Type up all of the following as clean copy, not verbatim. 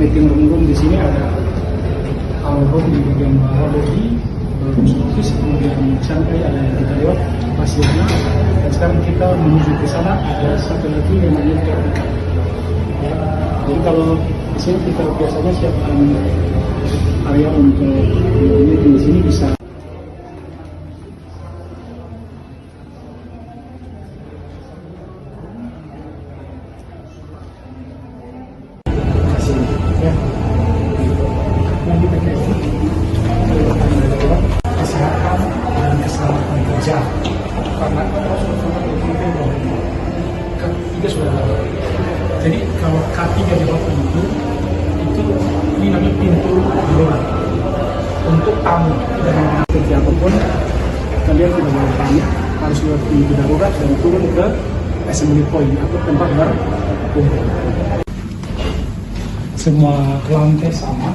Meeting room di sini ada room di bagian bawah lobby, office, kemudian sampai ada yang kita lewat pasiennya. Dan sekarang kita menuju ke sana, ada satu lagi yang namanya terdekat. Ya. Jadi kalau di sini kita biasanya siapkan area untuk meeting di sini bisa. Kesehatan dan keselamatan kerja, karena K3 sudah ada. Jadi kalau K3 di bawah itu ini namanya pintu darurat untuk tamu dan kerja apapun. Kalian tidak boleh panik, harus lewat pintu darurat dan turun ke assembly point atau tempat berkumpul. Semua lantai sama.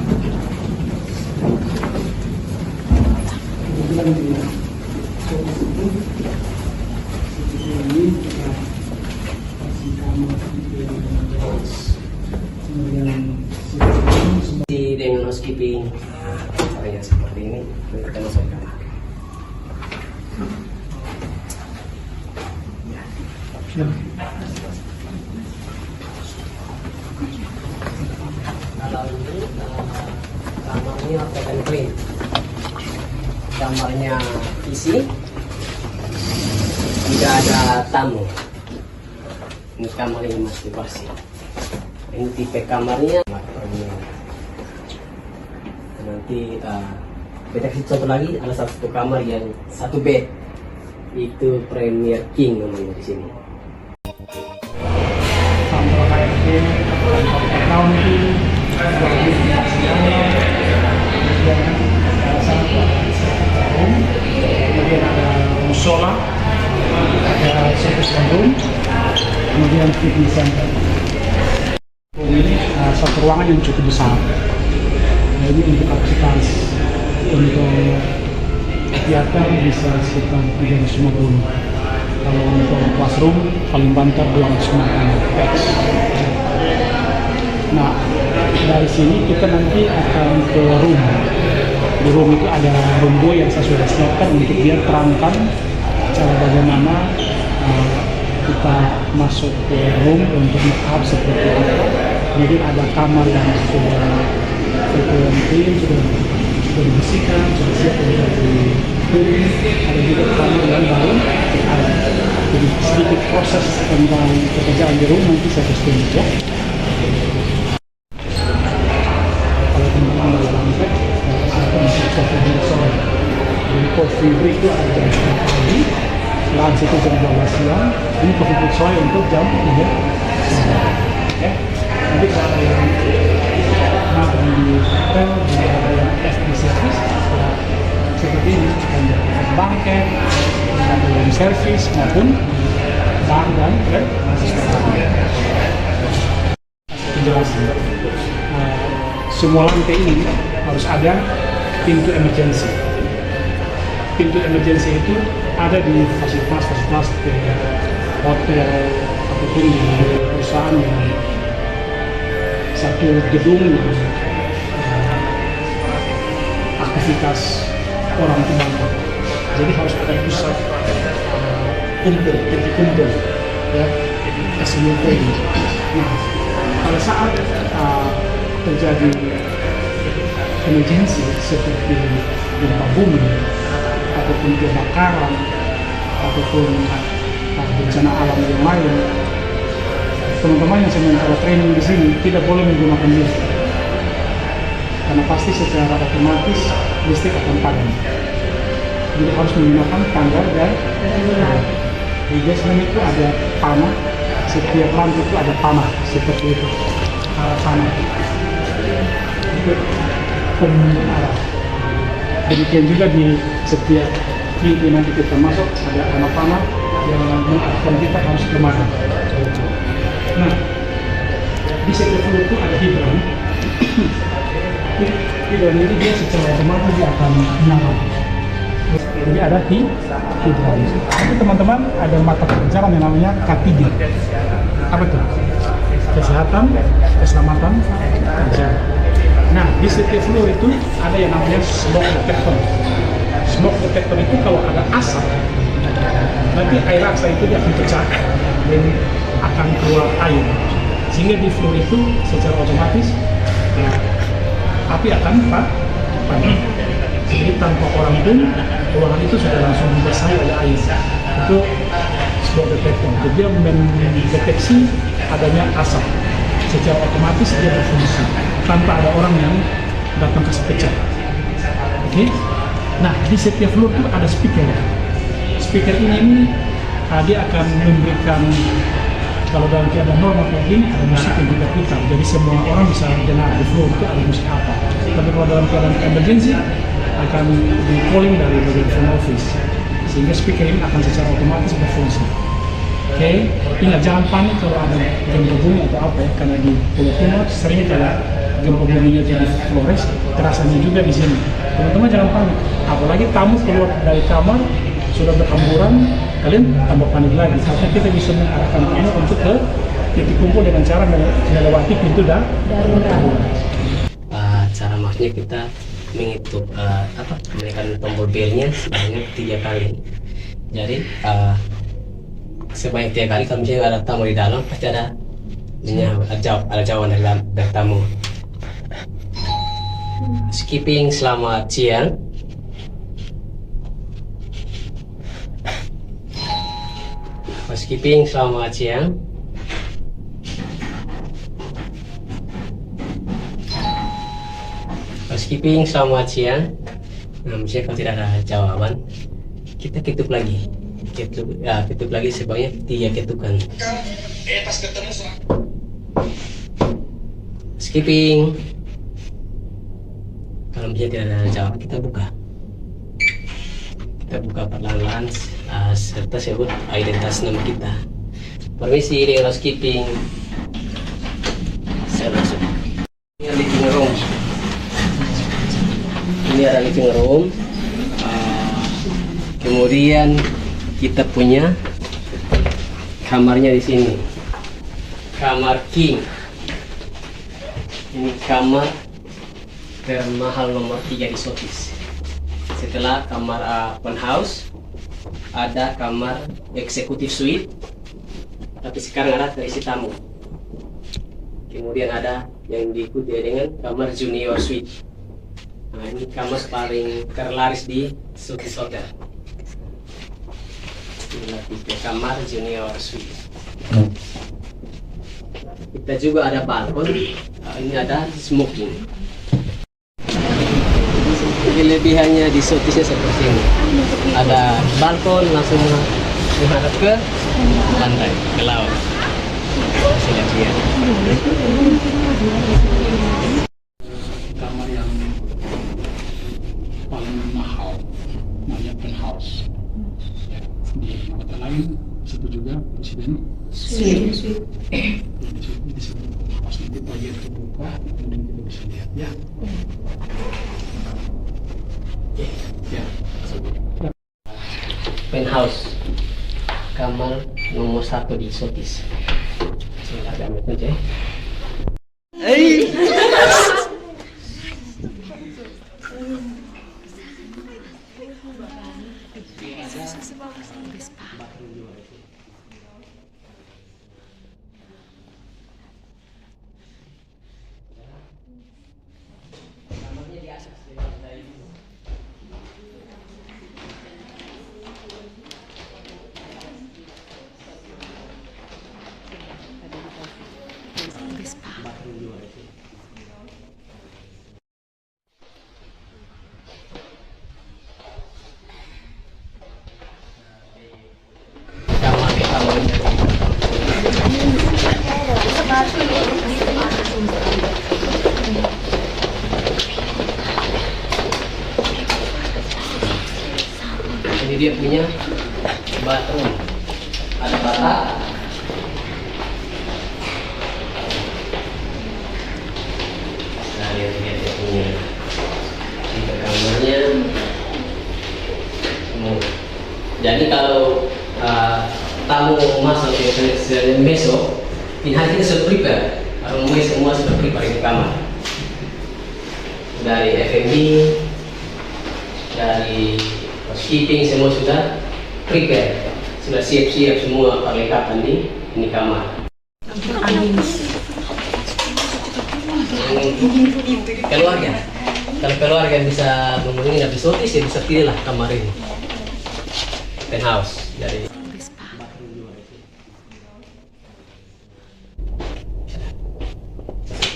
Dengan housekeeping caranya seperti ini, kita masuk ke kamar. Kalau ini kamarnya open clean, kamarnya isi, tidak ada tamu. Ini kamarnya masih bersih. Ini tipe kamarnya. Nanti kita kasih contoh lagi, ada satu kamar yang satu bed, itu Premier King namanya di sini. Kantor HRD, kantor accounting, kemudian ada musola, ada service room, kemudian fitness center. Ini satu ruangan yang cukup besar. Jadi untuk kapasitas untuk kegiatan bisa sekitar 350. Kalau untuk classroom paling banter 250 px. Nah, dari sini kita nanti akan ke room. Di room itu ada room boy yang saya sudah siapkan untuk dia terangkan cara bagaimana kita masuk ke room untuk make-up seperti apa. Jadi ada kamar yang sudah clean, sudah dibersihkan, sudah siap untuk dikirim. Ada juga kamar yang baru. Jadi sedikit proses tentang pekerjaan di rumah nanti saya kasih tunjuk ya. Kalau teman-teman dari lantai, saya masih coffee sore. Jadi coffee break itu ada jam 9 pagi, lunch itu jam 12 siang. Ini coffee break sore untuk jam 3 sore. Ya. Nanti kalau yang makan di hotel juga ada yang FD service seperti ini, ada bangket, ada yang service maupun bar dan penjelasan. Semua lantai ini harus ada pintu emergency. Pintu emergency itu ada di fasilitas di hotel ataupun di perusahaan yang satu gedung yang aktivitas orang itu banyak. Jadi harus ada pusat titik kumpul ya, assembly point. Nah, pada saat terjadi emergency seperti gempa bumi ataupun kebakaran ataupun bencana alam yang lain, teman-teman yang sementara training di sini tidak boleh menggunakan lift karena pasti secara otomatis listrik akan padam. Jadi harus menggunakan tangga dan di basement itu ada panah, setiap lantai itu ada panah seperti itu, panah itu arah. Demikian juga di setiap pintu nanti kita masuk ada anak panah yang mengarahkan kita harus kemana. setiap floor itu ada hidran. Hidran ini dia secara otomatis dia akan nyala. Jadi ada hidran. Tapi teman-teman ada mata pelajaran yang namanya K3. Apa itu? Kesehatan, keselamatan kerja. Nah, di setiap floor itu ada yang namanya smoke detector. Smoke detector itu kalau ada asap, nanti air raksa itu dia akan pecah dan akan keluar air. Sehingga di floor itu secara otomatis api akan padam. Jadi tanpa orang pun ruangan itu sudah langsung dibasahi oleh air. Itu smoke detector. Jadi dia mendeteksi adanya asap. Secara otomatis dia berfungsi tanpa ada orang yang datang ke pecah. Oke? Nah, di setiap floor itu ada speaker. Speaker ini dia akan memberikan, kalau dalam keadaan normal kayak gini ada musik yang kita putar, jadi semua orang bisa dengar di floor itu ada musik apa. Tapi kalau dalam keadaan emergency akan di calling dari bagian front office, sehingga speaker ini akan secara otomatis berfungsi. Oke, ingat jangan panik kalau ada gempa bumi atau apa ya, karena di Pulau Timur sering kalau gempa buminya di Flores, terasanya juga di sini. Teman-teman jangan panik, apalagi tamu keluar dari kamar sudah berhamburan, kalian tambah panik lagi. Karena kita bisa mengarahkan tamu untuk ke titik kumpul dengan cara melewati pintu darurat. Cara maksudnya kita menghitung menekan tombol belnya sebanyak 3 kali. Jadi sebanyak 3 kali kalau misalnya ada tamu di dalam pasti ada jawaban dari tamu. Skipping selamat siang. Skipping selamat siang. Skipping selamat siang. Nah, misalnya kalau tidak ada jawaban, kita ketuk lagi. Ketuk lagi sebanyak 3 ketukan. Pas ketemu Skipping. Kalau misalnya tidak ada jawaban, kita buka. Kita buka perlahan-lahan serta sebut identitas nama kita. Permisi dengan housekeeping. Saya masuk. Ini living room. Ini ada living room. Kemudian kita punya kamarnya di sini. Kamar king. Ini kamar termahal nomor 3 di Sotis. Setelah kamar penthouse, ada kamar executive suite, tapi sekarang ada terisi tamu. Kemudian ada yang diikuti dengan kamar junior suite. Nah, ini kamar paling terlaris di Sotis Hotel. Inilah tipe kamar junior suite. Kita juga ada balkon. Ini ada smoking. Kelebihannya di Sotisnya seperti ini. Ada balkon langsung menghadap ke pantai, ke laut. Silakan. Kamar yang paling mahal namanya penthouse. Di kota lain situ juga presiden suite. Di sini pas nanti bagian terbuka kemudian kita bisa lihat ya. Ya. Penthouse, kamar nomor 1 di Sotis. Saya ambil kunci. Ini dia punya bathroom. Ada bata. Jadi kalau tamu masuk Senin besok, ini hari kita sudah prepare. Rumah semua sudah prepare di kamar. Dari F&B, dari housekeeping semua sudah prepare. Sudah siap-siap semua perlengkapan di ini kamar. Keluarga, kalau keluarga bisa memenuhi episodis ya bisa pilihlah kamar ini. Penthouse dari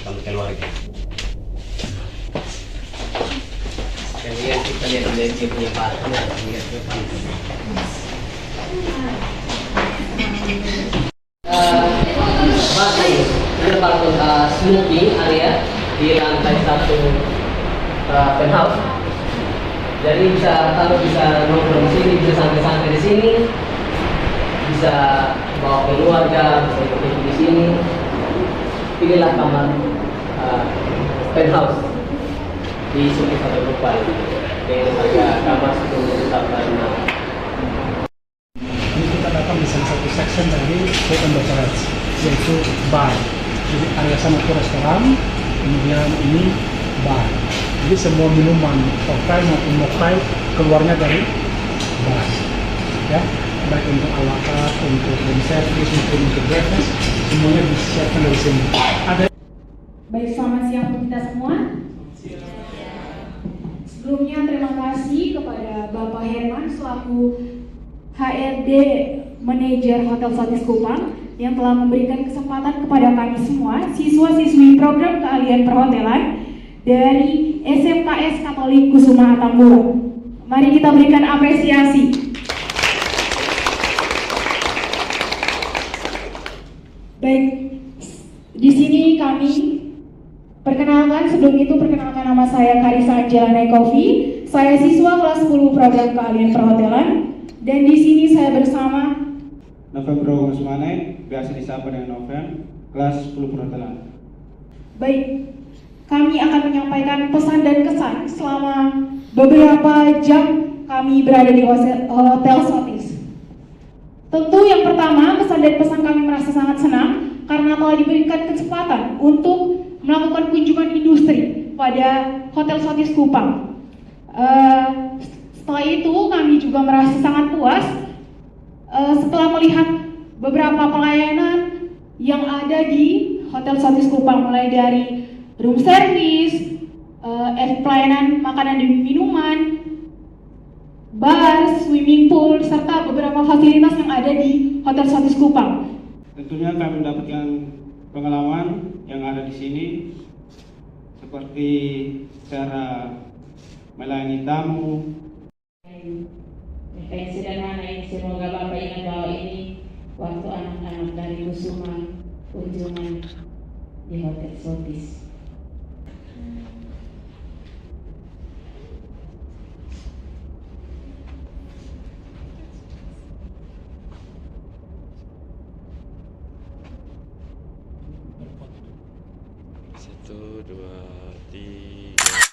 kamar keluarga. Kemudian kita lihat dari dia punya partner, lihat dia partner. Bathroom, ada balkon smoking area di lantai 1 penthouse. Jadi tamu bisa nongkrong di sini, bisa santai-santai di sini, bisa bawa keluarga, bisa ikut di sini. Pilihlah kamar penthouse di Suki Satu Rupa dengan harga kamar 10 juta per malam. Ini kita datang di salah satu section dari food and beverage, yaitu bar. Jadi area sana itu restoran, kemudian ini bar. Jadi semua minuman, cocktail maupun mocktail keluarnya dari bar. Ya, baik untuk ala carte, untuk room service, maupun untuk breakfast, semuanya disiapkan dari sini. Ada. Baik, selamat siang untuk kita semua. Sebelumnya terima kasih kepada Bapak Herman selaku HRD Manajer Hotel Sotis Kupang yang telah memberikan kesempatan kepada kami semua, siswa-siswi program keahlian perhotelan dari SMKS Katolik Kusuma Atambua. Mari kita berikan apresiasi. Baik, di sini kami perkenalkan, sebelum itu perkenalkan nama saya Karisa Angelana Ekovi. Saya siswa kelas 10 program keahlian perhotelan dan di sini saya bersama Novembro Gusmane, biasa disapa dengan Noven, kelas 10 perhotelan. Baik, kami akan menyampaikan pesan dan kesan selama beberapa jam kami berada di Hotel Sotis. Tentu yang pertama, pesan dan pesan kami merasa sangat senang karena telah diberikan kesempatan untuk melakukan kunjungan industri pada Hotel Sotis Kupang. Setelah itu kami juga merasa sangat puas setelah melihat beberapa pelayanan yang ada di Hotel Sotis Kupang, mulai dari room service, pelayanan makanan dan minuman, bar, swimming pool, serta beberapa fasilitas yang ada di Hotel Sotis Kupang. Tentunya kami mendapatkan pengalaman yang ada di sini, seperti cara melayani tamu. Yang sederhana ini, semoga Bapak ingat bahwa ini waktu anak-anak dari Kusuma kunjungan di Hotel Sotis. Satu, dua, tiga.